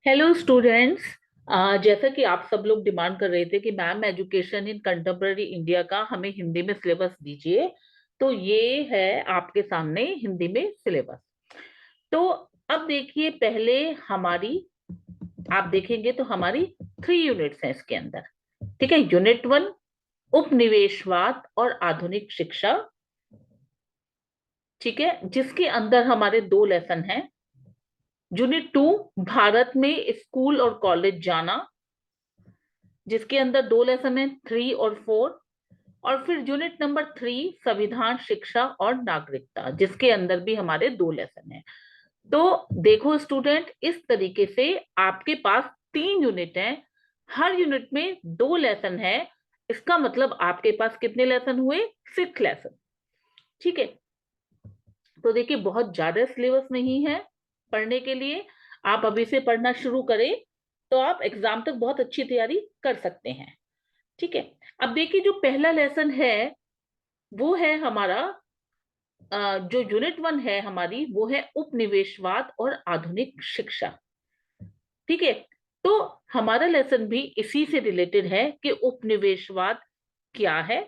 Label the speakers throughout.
Speaker 1: Hello students. जैसा कि आप सब लोग डिमांड कर रहे थे कि ma'am education in contemporary India का हमें हिंदी में सिलेबस दीजिए, तो ये है आपके सामने हिंदी में सिलेबस। तो अब देखिए, पहले हमारी आप देखेंगे तो हमारी 3 यूनिट्स हैं इसके अंदर। ठीक है, यूनिट 1 उपनिवेशवाद और आधुनिक शिक्षा। ठीक है, जिसके अंदर हमारे 2 लेसन हैं। यूनिट 2 भारत में स्कूल और कॉलेज जाना, जिसके अंदर 2 लेसन है, 3 और 4। और फिर यूनिट नंबर 3 संविधान शिक्षा और नागरिकता, जिसके अंदर भी हमारे 2 लेसन है। तो देखो स्टूडेंट, इस तरीके से आपके पास 3 यूनिट हैं, हर यूनिट में 2 लेसन है। इसका मतलब आपके पास कितने लेसन हुए? 6 लेसन। ठीक है, तो देखिए बहुत ज्यादा सिलेबस नहीं है पढ़ने के लिए। आप अभी से पढ़ना शुरू करें तो आप एग्जाम तक बहुत अच्छी तैयारी कर सकते हैं। ठीक है, अब देखिए जो पहला लेसन है वो है हमारा, जो यूनिट 1 है हमारी, वो है उपनिवेशवाद और आधुनिक शिक्षा। ठीक है, तो हमारा लेसन भी इसी से रिलेटेड है कि उपनिवेशवाद क्या है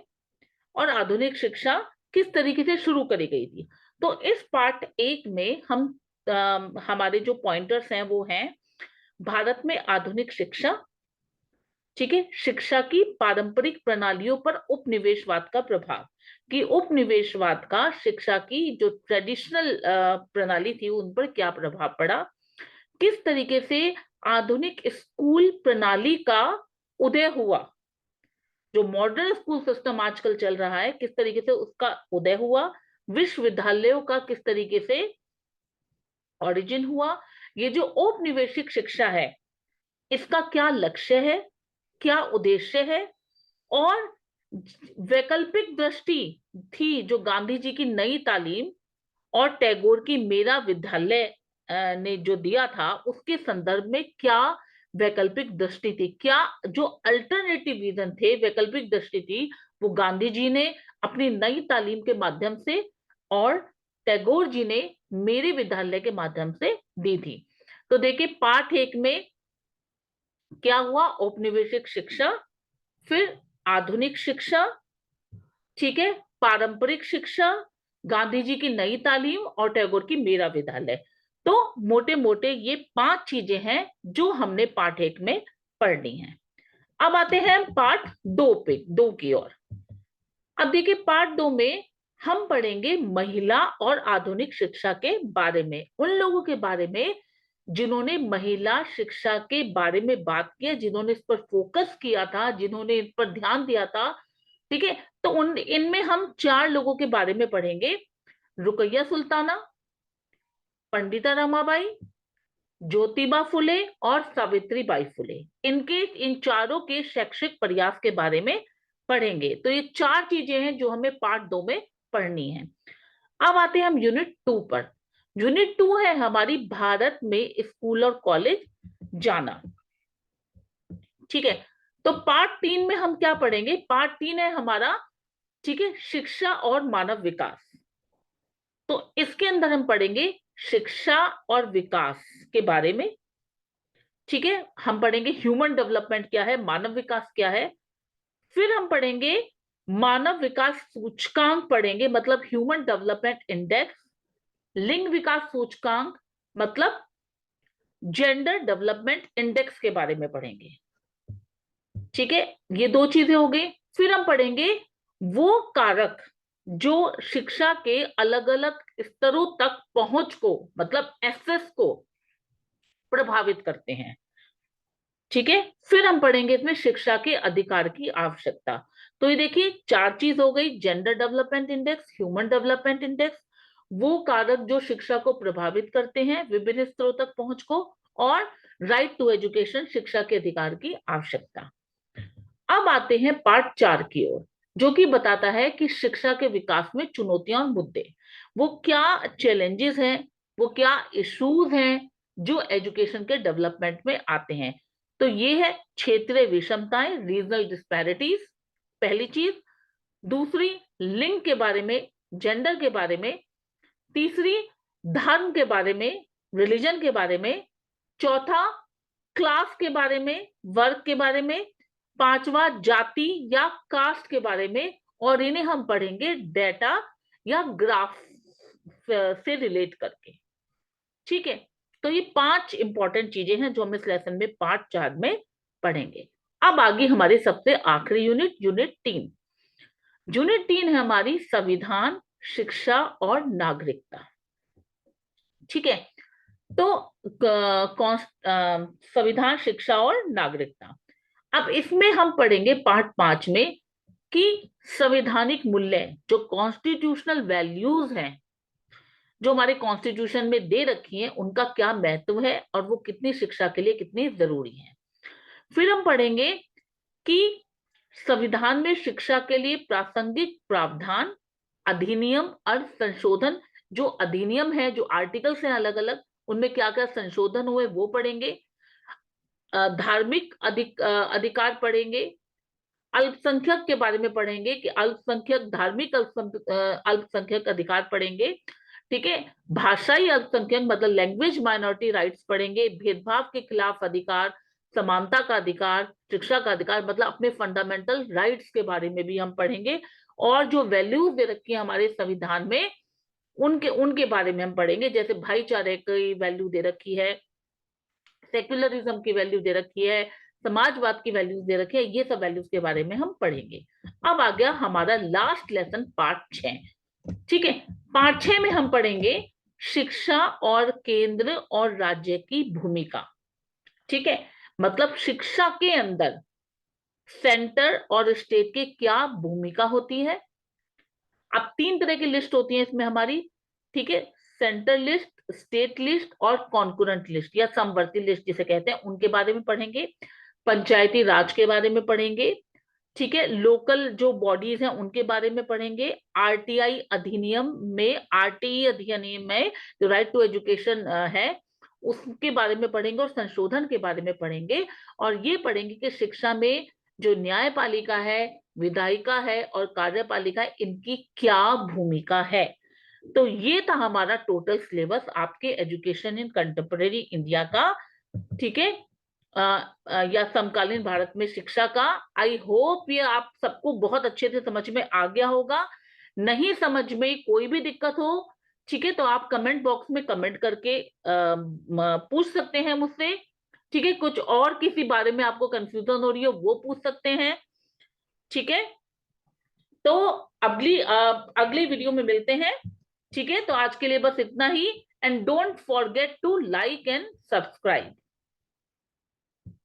Speaker 1: और आधुनिक शिक्षा किस तरीके से शुरू करी गई थी। तो इस पार्ट 1 में हम हमारे जो पॉइंटर्स हैं वो हैं भारत में आधुनिक शिक्षा। ठीक है, शिक्षा की पारंपरिक प्रणालियों पर उपनिवेशवाद का प्रभाव, कि उपनिवेशवाद का शिक्षा की जो ट्रेडिशनल प्रणाली थी उन पर क्या प्रभाव पड़ा, किस तरीके से आधुनिक स्कूल प्रणाली का उदय हुआ, जो मॉडर्न स्कूल सिस्टम आजकल चल रहा है किस तरीके से उसका उदय हुआ, विश्वविद्यालयों का किस तरीके से ओरिजिन हुआ, ये जो औपनिवेशिक शिक्षा है इसका क्या लक्ष्य है, क्या उद्देश्य है, और वैकल्पिक दृष्टि थी जो गांधी जी की नई तालीम और टैगोर की मेरा विद्यालय ने जो दिया था उसके संदर्भ में क्या वैकल्पिक दृष्टि थी, क्या जो अल्टरनेटिव विजन थे, वैकल्पिक दृष्टि थी, वो गांधी जी ने अपनी नई तालीम के माध्यम से और टैगोर जी ने मेरे विद्यालय के माध्यम से दी थी। तो देखिए पाठ 1 में क्या हुआ, औपनिवेशिक शिक्षा, फिर आधुनिक शिक्षा, ठीक है, पारंपरिक शिक्षा, गांधी जी की नई तालीम और टैगोर की मेरा विद्यालय। तो मोटे मोटे ये 5 चीजें हैं जो हमने पाठ 1 में पढ़नी है। अब आते हैं पाठ 2 पे, 2 की ओर। अब देखिए पार्ट 2 में हम पढ़ेंगे महिला और आधुनिक शिक्षा के बारे में, उन लोगों के बारे में जिन्होंने महिला शिक्षा के बारे में बात किया, जिन्होंने इस पर फोकस किया था, जिन्होंने इस पर ध्यान दिया था। ठीक है, तो उन इनमें हम 4 लोगों के बारे में पढ़ेंगे। रुकैया सुल्ताना, पंडिता रमाबाई, ज्योतिबा फुले और सावित्री बाई फुले। इनके इन चारों के शैक्षिक प्रयास के बारे में पढ़ेंगे। तो ये 4 चीजें हैं जो हमें पार्ट 2 में पढ़नी है। अब आते हैं हम यूनिट 2 पर। यूनिट 2 है हमारी भारत में स्कूल और कॉलेज जाना। ठीक है, तो पार्ट 3 में हम क्या पढ़ेंगे? पार्ट 3 है हमारा, ठीक है, शिक्षा और मानव विकास। तो इसके अंदर हम पढ़ेंगे शिक्षा और विकास के बारे में। ठीक है, हम पढ़ेंगे ह्यूमन डेवलपमेंट क्या है, मानव विकास क्या है। फिर हम पढ़ेंगे मानव विकास सूचकांक पढ़ेंगे, मतलब ह्यूमन डेवलपमेंट इंडेक्स। लिंग विकास सूचकांक मतलब जेंडर डेवलपमेंट इंडेक्स के बारे में पढ़ेंगे। ठीक है, ये 2 चीजें हो गई। फिर हम पढ़ेंगे वो कारक जो शिक्षा के अलग अलग स्तरों तक पहुंच को, मतलब एक्सेस को प्रभावित करते हैं। ठीक है, फिर हम पढ़ेंगे इसमें शिक्षा के अधिकार की आवश्यकता। तो ये देखिए 4 चीज हो गई, gender development index, human development index, वो कारक जो शिक्षा को प्रभावित करते हैं विभिन्न स्तरों तक पहुंच को, और राइट टू एजुकेशन, शिक्षा के अधिकार की आवश्यकता। अब आते हैं पार्ट 4 की ओर, जो कि बताता है कि शिक्षा के विकास में चुनौतियां और मुद्दे, वो क्या चैलेंजेस हैं, वो क्या इश्यूज हैं जो एजुकेशन के डेवलपमेंट में आते हैं। तो ये है क्षेत्रीय विषमताएं, रीजनल डिस्पैरिटीज, पहली चीज। दूसरी, लिंग के बारे में, जेंडर के बारे में। तीसरी, धर्म के बारे में, रिलीजन के बारे में। चौथा, क्लास के बारे में, वर्ग के बारे में, पांचवा जाति या कास्ट के बारे में, और इन्हें हम पढ़ेंगे डेटा या ग्राफ से रिलेट करके। ठीक है, तो ये 5 इंपॉर्टेंट चीजें हैं जो हम इस लेसन में पार्ट 4 में पढ़ेंगे। अब आगे हमारी सबसे आखिरी यूनिट, यूनिट 3। यूनिट 3 है हमारी संविधान, शिक्षा और नागरिकता। ठीक है, तो संविधान, शिक्षा और नागरिकता। अब इसमें हम पढ़ेंगे पार्ट 5 में कि संवैधानिक मूल्य, जो कॉन्स्टिट्यूशनल वैल्यूज हैं, जो हमारे कॉन्स्टिट्यूशन में दे रखी हैं, उनका क्या महत्व है और वो कितनी शिक्षा के लिए कितनी जरूरी है। फिर हम पढ़ेंगे कि संविधान में शिक्षा के लिए प्रासंगिक प्रावधान, अधिनियम और संशोधन, जो अधिनियम है, जो आर्टिकल्स हैं अलग अलग, उनमें क्या क्या संशोधन हुए वो पढ़ेंगे। धार्मिक अधिकार पढ़ेंगे। अल्पसंख्यक के बारे में पढ़ेंगे कि अल्पसंख्यक, धार्मिक अल्पसंख्यक अधिकार पढ़ेंगे। ठीक है, भाषाई अल्पसंख्यक मतलब लैंग्वेज माइनॉरिटी राइट्स पढ़ेंगे। भेदभाव के खिलाफ अधिकार, समानता का अधिकार, शिक्षा का अधिकार मतलब अपने फंडामेंटल राइट्स के बारे में भी हम पढ़ेंगे। और जो वैल्यूज दे रखी है हमारे संविधान में, उनके उनके बारे में हम पढ़ेंगे। जैसे भाईचारे की वैल्यू दे रखी है, सेक्युलरिज्म की वैल्यू दे रखी है, समाजवाद की वैल्यूज दे रखी है, ये सब वैल्यूज के बारे में हम पढ़ेंगे। अब आ गया हमारा लास्ट लेसन पार्ट 6। ठीक है, पार्ट 6 में हम पढ़ेंगे शिक्षा और केंद्र और राज्य की भूमिका। ठीक है, मतलब शिक्षा के अंदर सेंटर और स्टेट की क्या भूमिका होती है। अब 3 तरह की लिस्ट होती है इसमें हमारी। ठीक है, सेंटर लिस्ट, स्टेट लिस्ट और कॉन्करेंट लिस्ट या समवर्ती लिस्ट जिसे कहते हैं, उनके बारे में पढ़ेंगे। पंचायती राज के बारे में पढ़ेंगे। ठीक है, लोकल जो बॉडीज हैं उनके बारे में पढ़ेंगे। आरटीआई अधिनियम में, आरटीई अधिनियम में जो राइट टू एजुकेशन है उसके बारे में पढ़ेंगे और संशोधन के बारे में पढ़ेंगे। और ये पढ़ेंगे कि शिक्षा में जो न्यायपालिका है, विधायिका है और कार्यपालिका है, इनकी क्या भूमिका है। तो ये था हमारा टोटल सिलेबस आपके एजुकेशन इन कंटेम्परेरी इंडिया का। ठीक है, या समकालीन भारत में शिक्षा का। आई होप ये आप सबको बहुत अच्छे से समझ में आ गया होगा। नहीं समझ में कोई भी दिक्कत हो, ठीक है, तो आप कमेंट बॉक्स में कमेंट करके पूछ सकते हैं मुझसे। ठीक है, कुछ और किसी बारे में आपको कंफ्यूजन हो रही हो वो पूछ सकते हैं। ठीक है, तो अगली वीडियो में मिलते हैं। ठीक है, तो आज के लिए बस इतना ही। And don't forget to like and subscribe.